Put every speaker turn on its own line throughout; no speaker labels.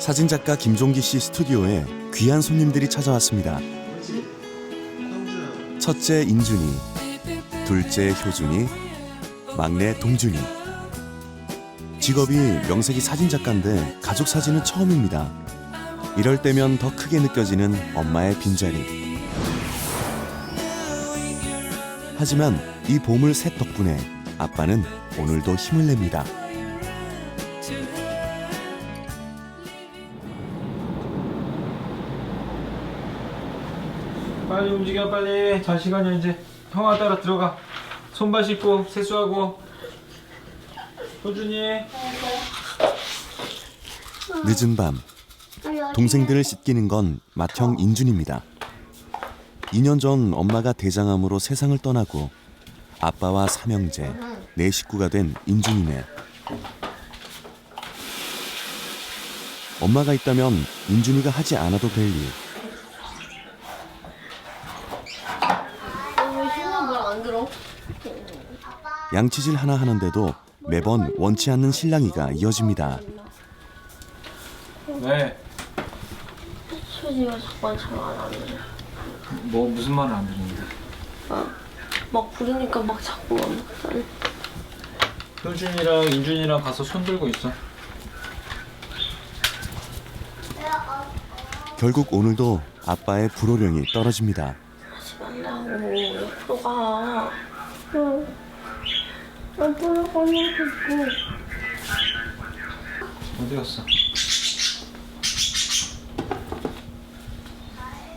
사진작가 김종기 씨 스튜디오에 귀한 손님들이 찾아왔습니다. 첫째 인준이, 둘째 효준이, 막내 동준이. 직업이 명색이 사진작가인데 가족 사진은 처음입니다. 이럴 때면 더 크게 느껴지는 엄마의 빈자리. 하지만 이 보물 셋 덕분에 아빠는 오늘도 힘을 냅니다.
빨리 움직여, 빨리. 잘 시간이야. 이제 형아 따라 들어가. 손발 씻고 세수하고. 효준이.
늦은 밤 동생들을 씻기는 건 맏형 인준입니다. 2년 전 엄마가 대장암으로 세상을 떠나고 아빠와 삼형제, 네 식구가 된 인준이네. 엄마가 있다면 인준이가 하지 않아도 될 일.
왜 형아 말 안 들어?
양치질 하나 하는데도 매번 원치 않는 실랑이가 이어집니다.
네.
수지가 자꾸 잘안 하네.
뭐 무슨 말을 안 듣는데?
막 부르니까 막 자꾸 안 듣잖아.
효준이랑 인준이랑 가서 손 들고 있어.
결국 오늘도 아빠의 불호령이 떨어집니다.
하지 말라고. 옆으로 가. 응. 옆으로 가면 되고.
어디 갔어?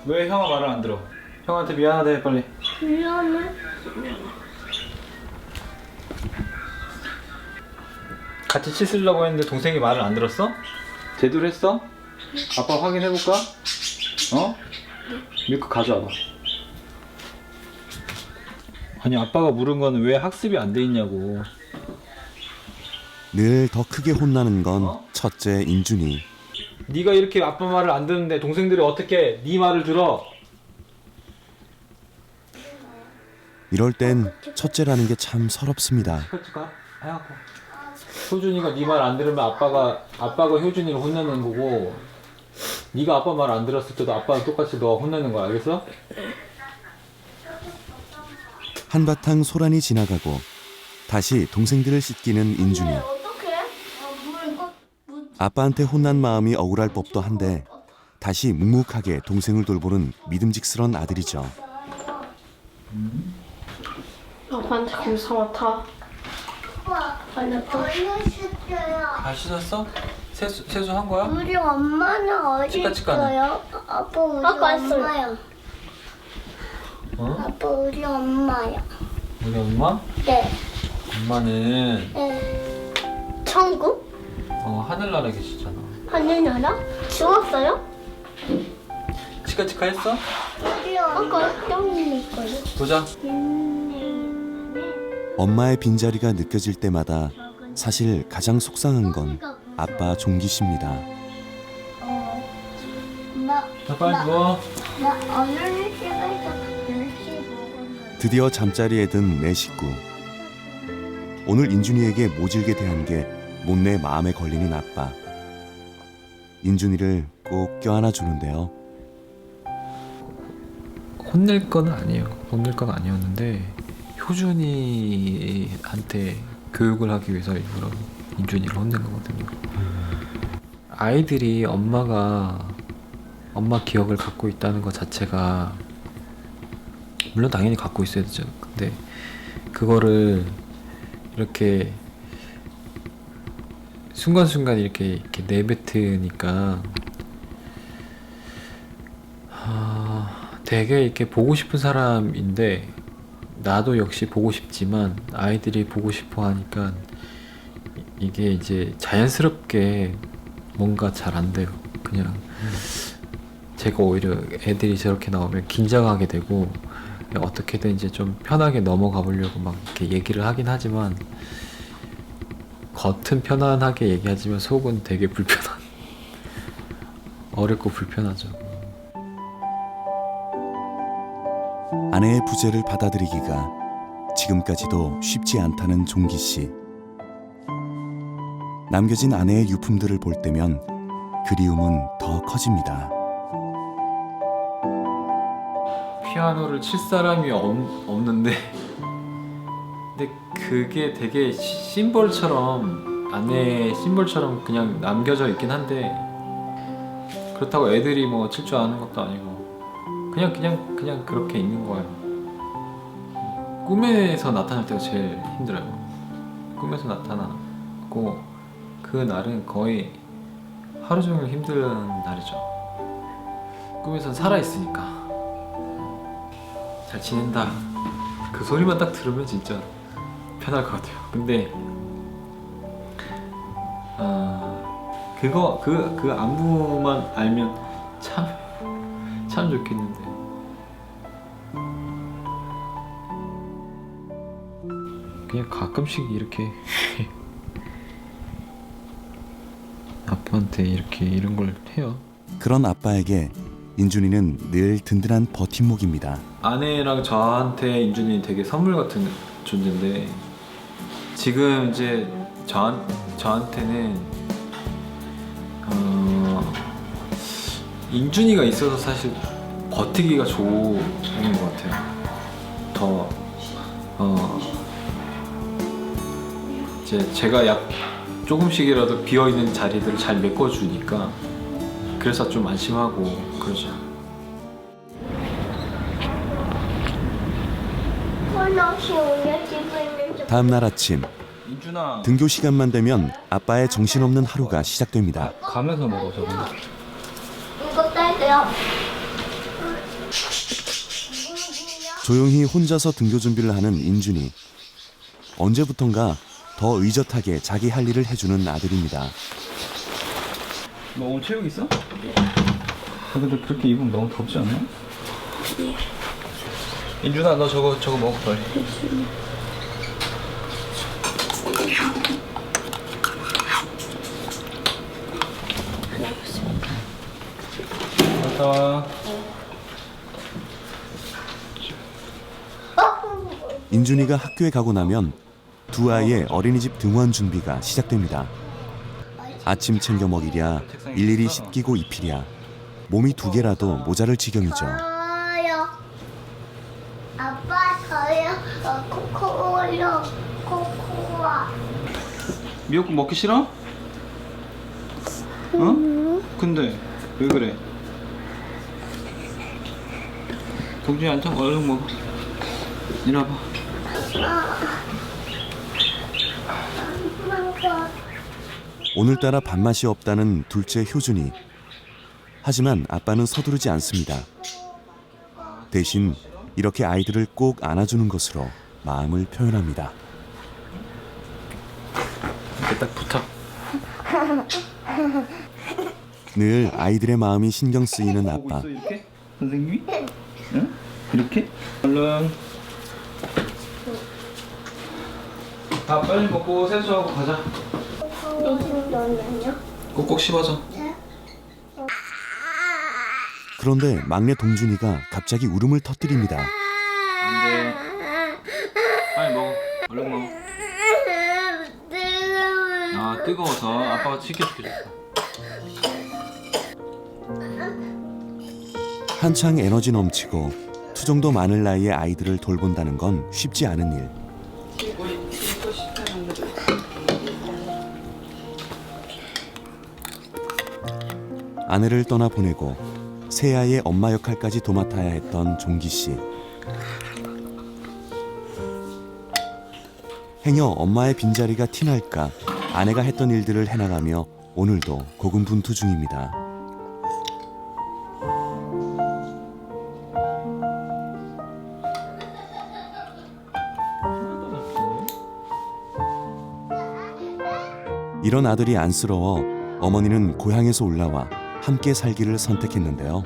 왜 형아 말을 안 들어? 형한테 미안하다 해, 빨리.
미안해.
같이 씻으려고 했는데 동생이 말을 안 들었어? 제대로 했어? 아빠 확인해볼까? 어? 밀크 가져와봐. 아니, 아빠가 물은 거는 왜 학습이 안 돼 있냐고.
늘 더 크게 혼나는 건 첫째 인준이.
네가 이렇게 아빠 말을 안 듣는데 동생들이 어떻게 네 말을 들어?
이럴 땐 첫째라는 게 참 서럽습니다.
치카치카 해갖고 효준이가 네 말 안 들으면 아빠가 효준이를 혼내는 거고, 네가 아빠 말 안 들었을 때도 아빠는 똑같이 너 혼내는 거야. 알겠어?
한바탕 소란이 지나가고 다시 동생들을 씻기는 인준이.
어떡해?
아빠한테 혼난 마음이 억울할 법도 한데 다시 묵묵하게 동생을 돌보는 믿음직스런 아들이죠.
아빠한테 검사 맡아.
다 씻었어? 세수한 거야?
우리 엄마는 어디
치카치카는?
있어요? 아빠 우리
아까 했어요.
엄마요.
어?
아빠 우리 엄마요.
우리 엄마?
네.
엄마는
네.
천국?
하늘나라에 계시잖아.
하늘나라? 죽었어요?
치카치카 했어?
우리 엄마.
아까 짱님 있거든.
보자.
엄마의 빈자리가 느껴질 때마다 사실 가장 속상한 건 아빠 종기 씨입니다.
자, 빨리 누워.
나 어느 집에서 간식 먹었는데.
드디어 잠자리에 든 내 식구. 오늘 인준이에게 모질게 대한 게 못내 마음에 걸리는 아빠. 인준이를 꼭 껴안아 주는데요.
혼낼 건 아니에요. 혼낼 건 아니었는데 효준이한테 교육을 하기 위해서 일부러 인준이를 혼낸 거거든요. 아이들이 엄마 기억을 갖고 있다는 것 자체가 물론 당연히 갖고 있어야 되죠. 근데 그거를 이렇게 순간순간 이렇게 내뱉으니까 되게 이렇게 보고 싶은 사람인데 나도 역시 보고 싶지만 아이들이 보고 싶어 하니까 이게 이제 자연스럽게 뭔가 잘 안 돼요. 그냥 제가 오히려 애들이 저렇게 나오면 긴장하게 되고 어떻게든 이제 좀 편하게 넘어가 보려고 막 이렇게 얘기를 하긴 하지만 겉은 편안하게 얘기하지만 속은 되게 불편한 어렵고 불편하죠.
아내의 부재를 받아들이기가 지금까지도 쉽지 않다는 종기 씨. 남겨진 아내의 유품들을 볼 때면 그리움은 더 커집니다.
피아노를 칠 사람이 없는데 근데 그게 되게 심볼처럼 안에 심볼처럼 그냥 남겨져 있긴 한데 그렇다고 애들이 뭐 칠 줄 아는 것도 아니고 그냥 그렇게 있는 거예요. 꿈에서 나타날 때가 제일 힘들어요. 꿈에서 나타나고 그 날은 거의 하루 종일 힘든 날이죠. 꿈에선 살아있으니까 잘 지낸다 그 소리만 딱 들으면 진짜 편할 것 같아요. 근데 그 안무만 알면 참 좋겠는데 그냥 가끔씩 이렇게 아빠한테 이렇게 이런 걸 해요.
그런 아빠에게 인준이는 늘 든든한 버팀목입니다.
아내랑 저한테 인준이 되게 선물 같은 존재인데 지금 이제 저한테는 인준이가 있어서 사실 버티기가 좋은 것 같아요. 이제 제가 조금씩이라도 비어 있는 자리들을 잘 메꿔주니까 그래서 좀 안심하고 그러죠.
다음 날 아침
인준아
등교 시간만 되면 아빠의 정신없는 하루가 시작됩니다.
가면서 먹어 저거.
이거 딸게요.
조용히 혼자서 등교 준비를 하는 인준이. 언제부턴가 더 의젓하게 자기 할 일을 해주는 아들입니다.
너 오늘 체육 있어? 근데 그렇게 입으면 너무 덥지 않나? 인준아 너 저거 먹어 빨리. 갔다 와.
인준이가 학교에 가고 나면 두 아이의 어린이집 등원 준비가 시작됩니다. 아침 챙겨 먹이랴, 일일이 씻기고 입히랴. 몸이 두 개라도 모자랄 지경이죠.
저요. 아빠 저요. 코코올로 코코아.
미역국 먹기 싫어? 어? 근데 왜 그래? 동준이 앉아 얼른 먹어. 이리 와봐.
오늘따라 밥맛이 없다는 둘째 효준이. 하지만 아빠는 서두르지 않습니다. 대신 이렇게 아이들을 꼭 안아주는 것으로 마음을 표현합니다.
이렇게 딱 붙어.
늘 아이들의 마음이 신경 쓰이는
보고
아빠.
있어 이렇게? 선생님이? 응? 이렇게? 얼른. 밥 빨리 먹고 세수하고 가자. 꼭꼭 씹어서.
그런데 막내 동준이가 갑자기 울음을 터뜨립니다.
안돼. 빨리 먹어. 얼른 먹어. 아 뜨거워서 아빠가 식혀줄게.
한창 에너지 넘치고 투정도 많을 나이의 아이들을 돌본다는 건 쉽지 않은 일. 아내를 떠나보내고 새아이의 엄마 역할까지 도맡아야 했던 종기 씨. 행여 엄마의 빈자리가 티날까 아내가 했던 일들을 해나가며 오늘도 고군분투 중입니다. 이런 아들이 안쓰러워 어머니는 고향에서 올라와 함께 살기를 선택했는데요.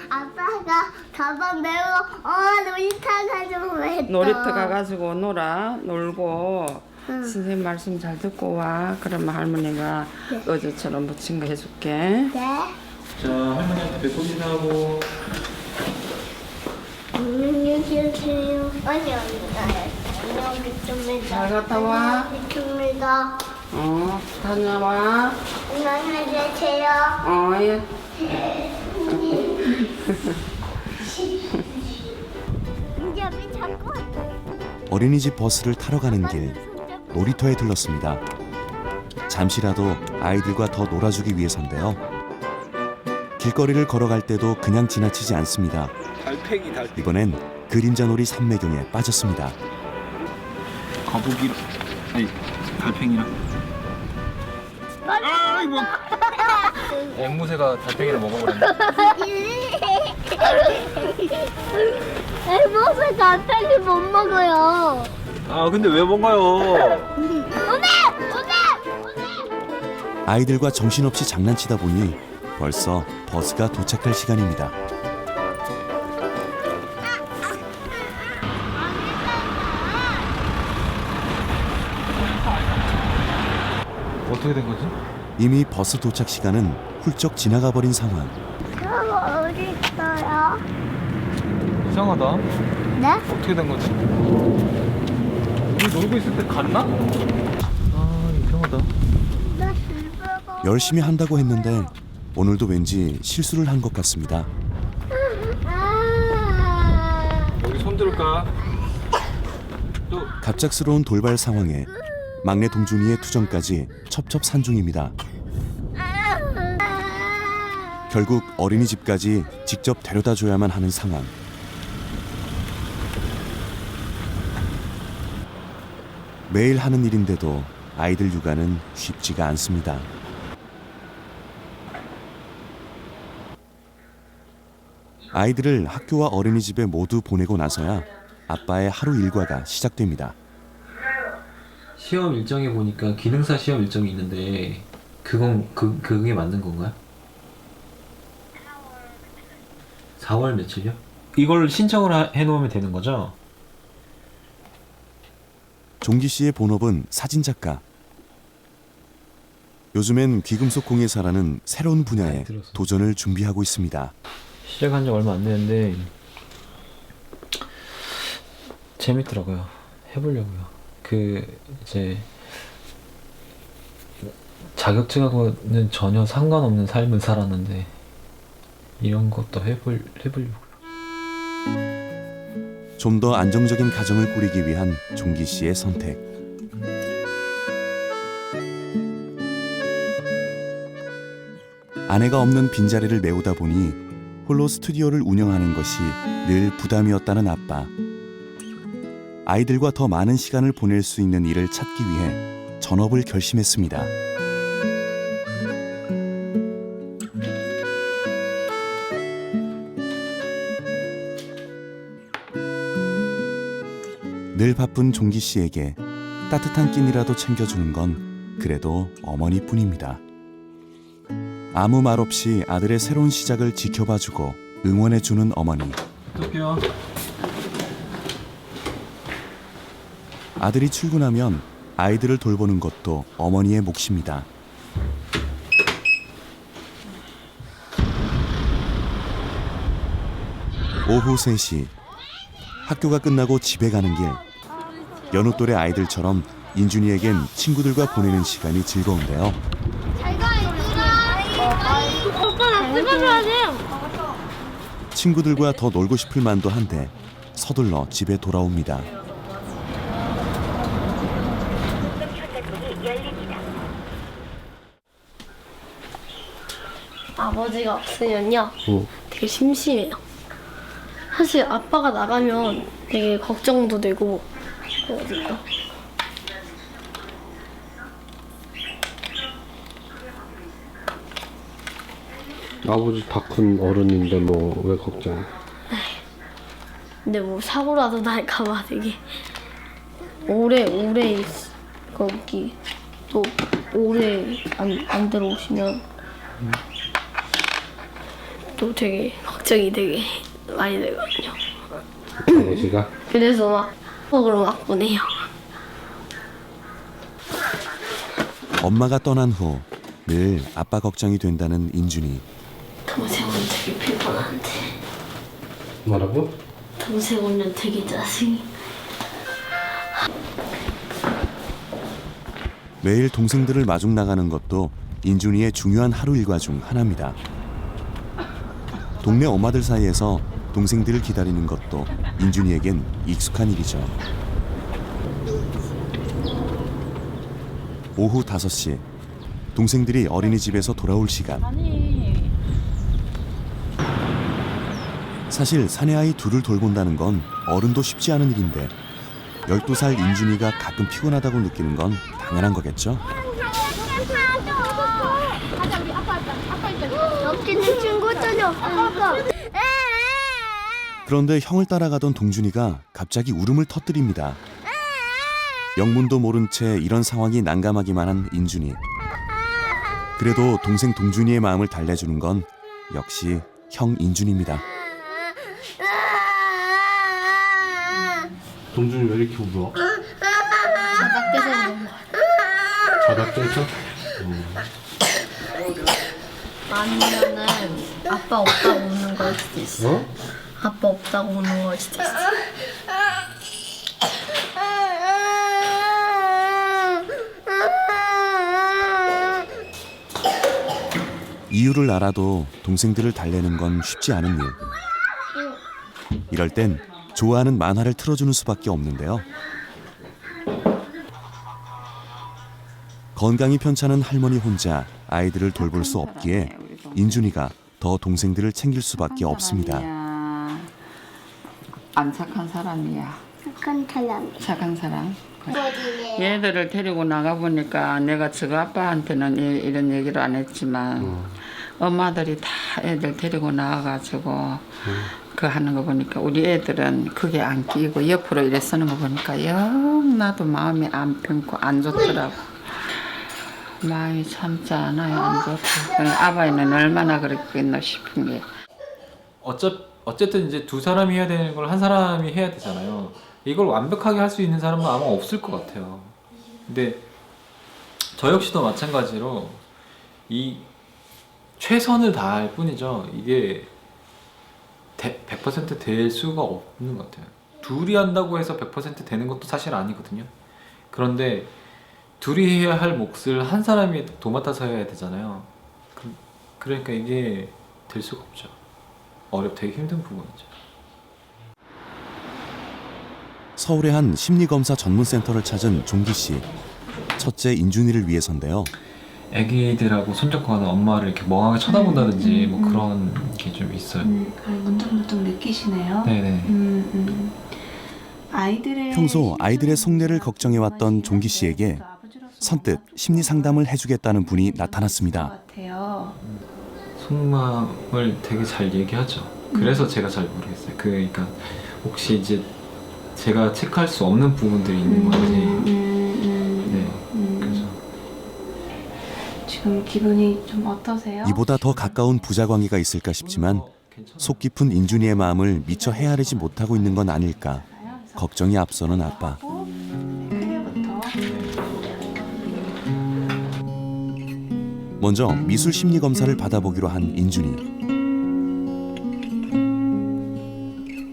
아빠가 가방 메고 놀이터 가자고 했어.
놀이터 가가지고 놀고 선생님 말씀 잘 듣고 와. 그러면 할머니가 어제처럼 부친 거 해줄게.
네.
자 할머니한테 배꼽 인사하고.
안녕히 계세요. 아니 안녕 좀
잘 갔다 와.
있습니다.
다녀와.
안녕히 계세요.
예.
인접이 자꾸
어린이집 버스를 타러 가는 길 놀이터에 들렀습니다. 잠시라도 아이들과 더 놀아주기 위해서인데요. 길거리를 걸어갈 때도 그냥 지나치지 않습니다.
달팽이.
이번엔 그림자놀이 산매경에 빠졌습니다.
거북이. 아니 달팽이랑. 아이 뭐. 앵무새가 달팽이를 먹어버렸네.
앨범을 갑자기 못 먹어요.
아 근데 왜 먹어요?
아이들과 정신없이 장난치다 보니 벌써 버스가 도착할 시간입니다.
어떻게 된 거지?
이미 버스 도착 시간은 훌쩍 지나가 버린 상황.
그럼 어디 있어요?
이상하다.
네?
어떻게 된 거지? 우리 놀고 있을 때 갔나? 아 이상하다.
나 집에가.
열심히 한다고 했는데 오늘도 왠지 실수를 한 것 같습니다.
여기 손 들을까? 또
갑작스러운 돌발 상황에 막내 동준이의 투정까지 첩첩산중입니다. 결국 어린이집까지 직접 데려다 줘야만 하는 상황. 매일 하는 일인데도 아이들 육아는 쉽지가 않습니다. 아이들을 학교와 어린이집에 모두 보내고 나서야 아빠의 하루 일과가 시작됩니다.
시험 일정에 보니까 기능사 시험 일정이 있는데 그게 맞는 건가요? 4월 며칠이요? 이걸 신청을 해놓으면 되는 거죠?
종기 씨의 본업은 사진작가. 요즘엔 귀금속 공예사라는 새로운 분야에 도전을 준비하고 있습니다.
시작한 지 얼마 안 됐는데 재밌더라고요. 해보려고요. 이제 자격증하고는 전혀 상관없는 삶을 살았는데 이런 것도 해보려고요.
좀 더 안정적인 가정을 꾸리기 위한 종기 씨의 선택. 아내가 없는 빈자리를 메우다 보니 홀로 스튜디오를 운영하는 것이 늘 부담이었다는 아빠. 아이들과 더 많은 시간을 보낼 수 있는 일을 찾기 위해 전업을 결심했습니다. 늘 바쁜 종기 씨에게 따뜻한 끼니라도 챙겨주는 건 그래도 어머니뿐입니다. 아무 말 없이 아들의 새로운 시작을 지켜봐주고 응원해주는 어머니.
어떡해요?
아들이 출근하면 아이들을 돌보는 것도 어머니의 몫입니다. 오후 3시 학교가 끝나고 집에 가는 길. 여느 또래 아이들처럼 인준이에겐 친구들과 보내는 시간이 즐거운데요.
오빠 나 집에 가야 돼.
친구들과 더 놀고 싶을 만도 한데 서둘러 집에 돌아옵니다.
아버지가 없으면요 되게 심심해요. 사실 아빠가 나가면 되게 걱정도 되고 그래가지고
아버지 다 큰 어른인데 뭐 왜 걱정해?
근데 뭐 사고라도 날까봐 되게 오래 거기 또 오래 안 들어오시면 또 되게 걱정이 되게 많이 되거든요.
아버지가?
그래서 막 속으로 막 보내요.
엄마가 떠난 후 늘 아빠 걱정이 된다는 인준이.
동생 오면 되게 피곤한데
뭐라고?
동생 오면 되게 짜증이.
매일 동생들을 마중 나가는 것도 인준이의 중요한 하루 일과 중 하나입니다. 동네 엄마들 사이에서 동생들을 기다리는 것도 인준이에겐 익숙한 일이죠. 오후 5시, 동생들이 어린이집에서 돌아올 시간. 사실 사내아이 둘을 돌본다는 건 어른도 쉽지 않은 일인데 12살 인준이가 가끔 피곤하다고 느끼는 건 당연한 거겠죠?
여기는 친구들이 없어서.
그런데 형을 따라가던 동준이가 갑자기 울음을 터뜨립니다. 영문도 모른 채 이런 상황이 난감하기만 한 인준이. 그래도 동생 동준이의 마음을 달래주는 건 역시 형 인준입니다.
동준이 왜 이렇게 울어?
자다 깨서 우는 거야.
자다 깨져?
아니면은 아빠 없다고 우는 걸 수도 있어.
어?
아빠 없다고 우는 걸 수도 있어.
이유를 알아도 동생들을 달래는 건 쉽지 않은 일. 이럴 땐 좋아하는 만화를 틀어주는 수밖에 없는데요. 건강이 편찮은 할머니 혼자 아이들을 돌볼 수 없기에 인준이가 더 동생들을 챙길 수밖에 없습니다.
안 착한 사람이야.
착한 사람.
착한 사람. 얘들을 데리고 나가보니까 내가 저거 아빠한테는 이런 얘기를 안 했지만 엄마들이 다 애들 데리고 나와가지고 그 하는 거 보니까 우리 애들은 그게 안 끼고 옆으로 이래 쓰는 거 보니까 영 나도 마음이 안 편고 안 좋더라고. 마음이 참지 않아요. 안 좋고. 아바이는 얼마나 그랬겠나 싶은 게.
어쨌든 이제 두 사람이 해야 되는 걸 한 사람이 해야 되잖아요. 이걸 완벽하게 할 수 있는 사람은 아마 없을 것 같아요. 근데 저 역시도 마찬가지로 이 최선을 다할 뿐이죠. 이게 100% 될 수가 없는 것 같아요. 둘이 한다고 해서 100% 되는 것도 사실 아니거든요. 그런데 둘이 해야 할 몫을 한 사람이 도맡아서 해야 되잖아요. 그러니까 이게 될 수가 없죠. 되게 힘든 부분이죠.
서울의 한 심리검사 전문센터를 찾은 종기 씨. 첫째 인준이를 위해서인데요.
애기들하고 손잡고하는 엄마를 이렇게 멍하게 쳐다본다든지 뭐 그런 게 좀 있어요.
문득문득 느끼시네요.
네네.
아이들의
평소 아이들의 속내를 걱정해왔던 종기 씨에게 선뜻 심리 상담을 해주겠다는 분이 나타났습니다.
같아요.
속마음을 되게 잘 얘기하죠. 그래서 제가 잘 모르겠어요. 그러니까 혹시 이제 제가 체크할 수 없는 부분들이 있는 건지. 네. 그래서
지금 기분이 좀 어떠세요?
이보다 더 가까운 부자 관계가 있을까 싶지만 속 깊은 인준이의 마음을 미처 헤아리지 못하고 있는 건 아닐까 걱정이 앞서는 아빠.
크게부터
먼저 미술 심리 검사를 받아보기로 한 인준이.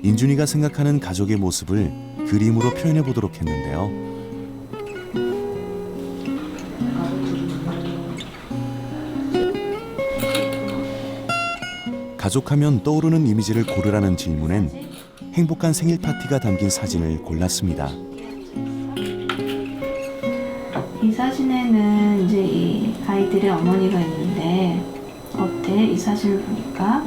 인준이가 생각하는 가족의 모습을 그림으로 표현해 보도록 했는데요. 가족하면 떠오르는 이미지를 고르라는 질문엔 행복한 생일 파티가 담긴 사진을 골랐습니다.
이 사진에는 이제 이 아이들의 어머니가 있는데 어때? 이 사진을 보니까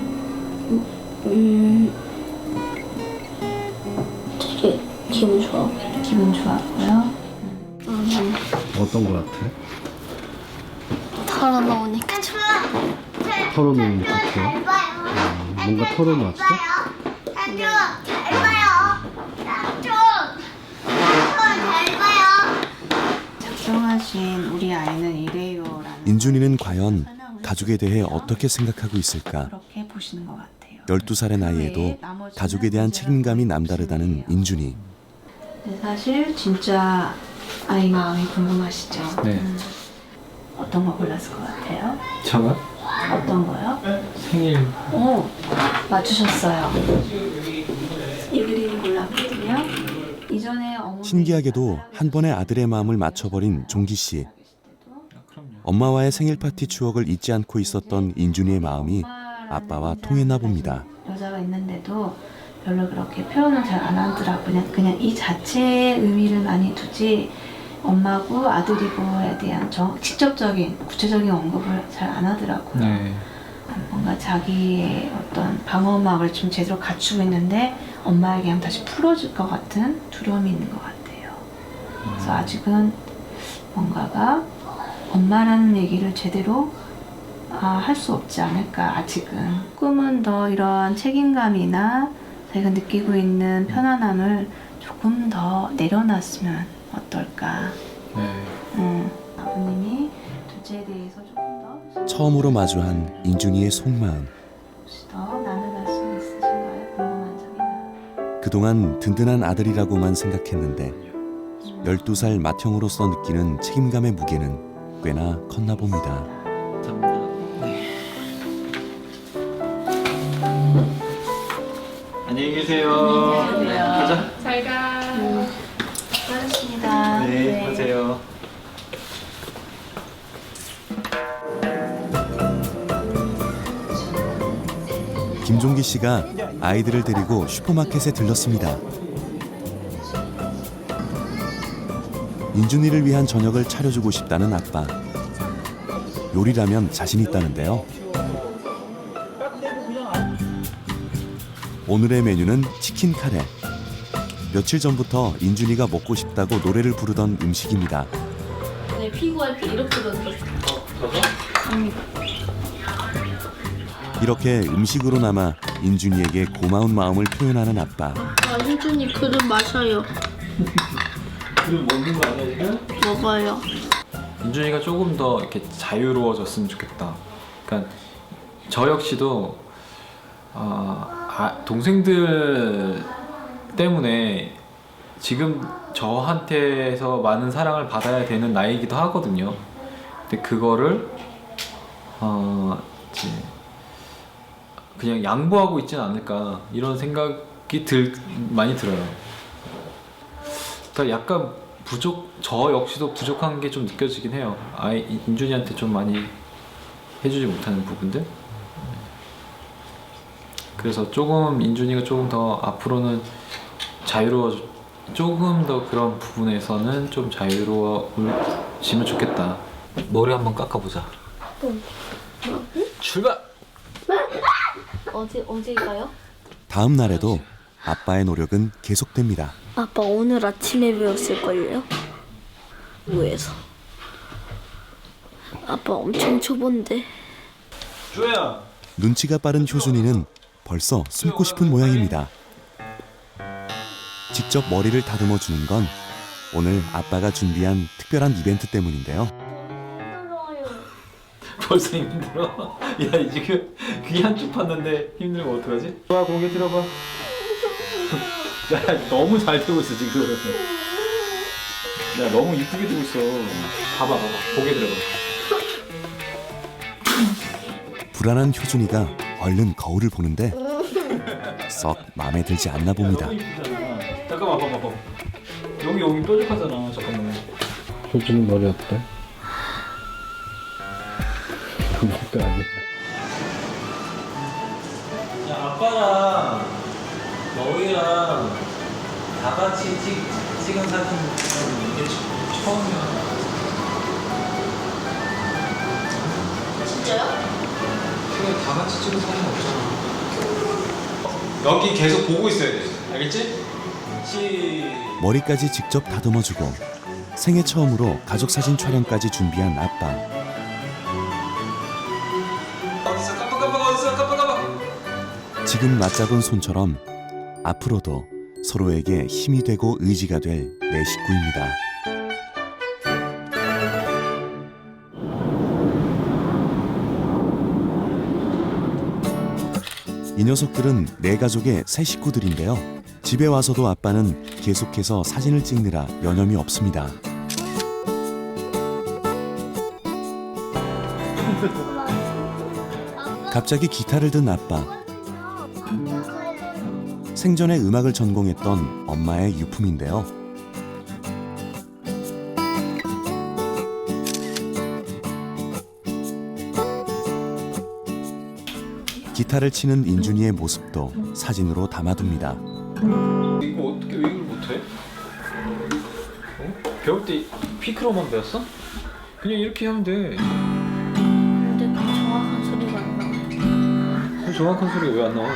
되게 기분 좋아.
기분 좋았고요.
어떤 거 같아?
털어놓으니까 좋아.
털어놓는 것 같아? 뭔가 털어놨어?
작성하신 우리 아이는 이래요라는
인준이는 과연 가족에 대해 어떻게 생각하고 있을까?
그렇게 보시는 것 같아요.
12살의 나이에도 가족에 대한 책임감이 남다르다는 인준이.
근데 사실 진짜 아이 마음이 궁금하시죠?
네.
어떤 거 골랐을 것 같아요?
저가
어떤 거요?
생일
맞추셨어요. 이 그림 골랐거든요. 이전에 어머니
신기하게도 한 번에 아들의 마음을 맞춰버린 종기 씨. 엄마와의 생일 파티 추억을 잊지 않고 있었던 인준이의 마음이 아빠와 통했나 봅니다.
여자가 있는데도 별로 그렇게 표현을 잘 안 하더라고. 그냥 이 자체의 의미를 많이 두지 엄마고 아들이고에 대한 직접적인 구체적인 언급을 잘 안 하더라고요.
네.
뭔가 자기의 어떤 방어막을 좀 제대로 갖추고 있는데 엄마에게 하면 다시 풀어질 것 같은 두려움이 있는 것 같아요. 그래서 아직은 뭔가가 엄마라는 얘기를 제대로 할 수 없지 않을까 아직은. 조금은 더 이런 책임감이나 자기가 느끼고 있는 편안함을 조금 더 내려놨으면 어떨까.
네.
아버님이 둘째에 대해서 조금 더
처음으로 마주한 인준이의 속마음.
혹시 더 나눠갈 수 있으신가요? 궁금한 점이나.
그동안 든든한 아들이라고만 생각했는데 12살 맏형으로서 느끼는 책임감의 무게는 꽤나 컸나 봅니다.
감사합니다. 네.
안녕히 계세요. 가자.
잘 가.
수고하셨습니다.
네, 가세요.
김종기 씨가 아이들을 데리고 슈퍼마켓에 들렀습니다. 인준이를 위한 저녁을 차려주고 싶다는 아빠. 요리라면 자신 있다는데요. 오늘의 메뉴는 치킨 카레. 며칠 전부터 인준이가 먹고 싶다고 노래를 부르던 음식입니다.
네, 피부에 이렇게 던졌어.
이렇게 음식으로나마 인준이에게 고마운 마음을 표현하는 아빠.
인준이 그릇 마셔요.
그럼 먹는 거 아니야 지금?
먹어요.
인준이가 조금 더 이렇게 자유로워졌으면 좋겠다. 그러니까 저 역시도 동생들 때문에 지금 저한테서 많은 사랑을 받아야 되는 나이이기도 하거든요. 근데 그거를 이제 그냥 양보하고 있지는 않을까 이런 생각이 많이 들어요. 그러니까 약간 저 역시도 부족한 게 좀 느껴지긴 해요. 인준이한테 좀 많이 해주지 못하는 부분들. 그래서 조금 인준이가 조금 더 앞으로는 조금 더 그런 부분에서는 좀 자유로워지면 좋겠다. 머리 한번 깎아보자. 출발!
어디 가요?
다음 날에도 아빠의 노력은 계속됩니다.
아빠 오늘 아침에 배웠을걸요? 뭐해서? 아빠 엄청 초본데.
주혜야.
눈치가 빠른 효준이는 벌써 숨고 싶은 모양입니다. 직접 머리를 다듬어 주는 건 오늘 아빠가 준비한 특별한 이벤트 때문인데요.
벌써 힘들어? 야 지금 귀 한쪽 팠는데 힘들면 어떡하지?
좋아, 고개 들어봐. 야, 너무 잘 되고 있어 지금. 야, 너무 이쁘게 되고 있어.
봐봐 고개 들어봐.
불안한 효준이가 얼른 거울을 보는데 썩 마음에 들지 않나 봅니다.
너무 이쁘잖아. 잠깐만 봐봐. 여기 뾰족하잖아. 잠깐만.
효준이 머리 어때? 그것도 아니야.
야 아빠랑 너희랑 다 같이 찍은 사진 이게 처음이야.
진짜요?
지금 다 같이 찍은 사진 없잖아. 여기 계속 보고 있어야 돼. 알겠지?
머리까지 직접 다듬어주고 생애 처음으로 가족 사진 촬영까지 준비한 아빠.
깜빡.
지금 맞잡은 손처럼 앞으로도 서로에게 힘이 되고 의지가 될 내 식구입니다. 이 녀석들은 내 가족의 새 식구들인데요. 집에 와서도 아빠는 계속해서 사진을 찍느라 여념이 없습니다. 갑자기 기타를 든 아빠. 생전에 음악을 전공했던 엄마의 유품인데요. 기타를 치는 인준이의 모습도 사진으로 담아둡니다.
이거 어떻게 왜 이걸 못해? 어? 배울 때 피크로만 배웠어? 그냥 이렇게 하면 돼.
근데 정확한 소리가 안 나와요.
그럼 정확한 소리가 왜 안 나와?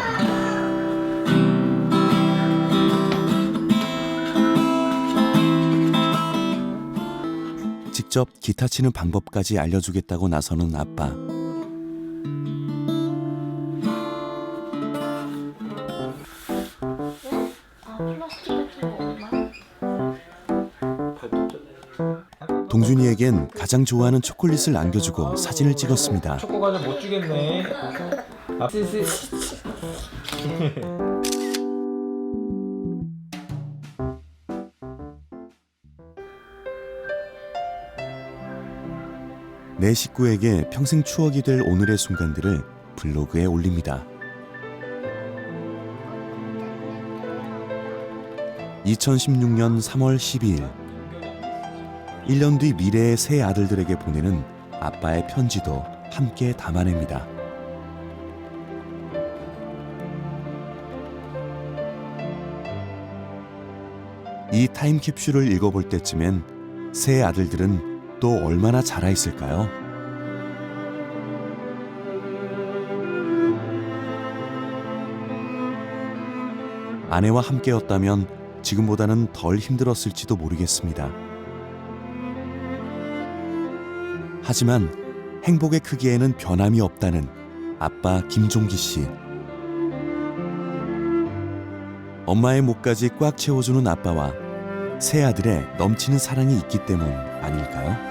직접 기타 치는 방법까지 알려주겠다고 나서는 아빠. 동준이에겐 가장 좋아하는 초콜릿을 안겨주고 사진을 찍었습니다.
초코 과자 못 주겠네. 아,
내 식구에게 평생 추억이 될 오늘의 순간들을 블로그에 올립니다. 2016년 3월 12일 1년 뒤 미래의 새 아들들에게 보내는 아빠의 편지도 함께 담아냅니다. 이 타임캡슐을 읽어볼 때쯤엔 새 아들들은 또 얼마나 자라 있을까요? 아내와 함께였다면 지금보다는 덜 힘들었을지도 모르겠습니다. 하지만 행복의 크기에는 변함이 없다는 아빠 김종기 씨. 엄마의 목까지 꽉 채워주는 아빠와 새 아들의 넘치는 사랑이 있기 때문 아닐까요?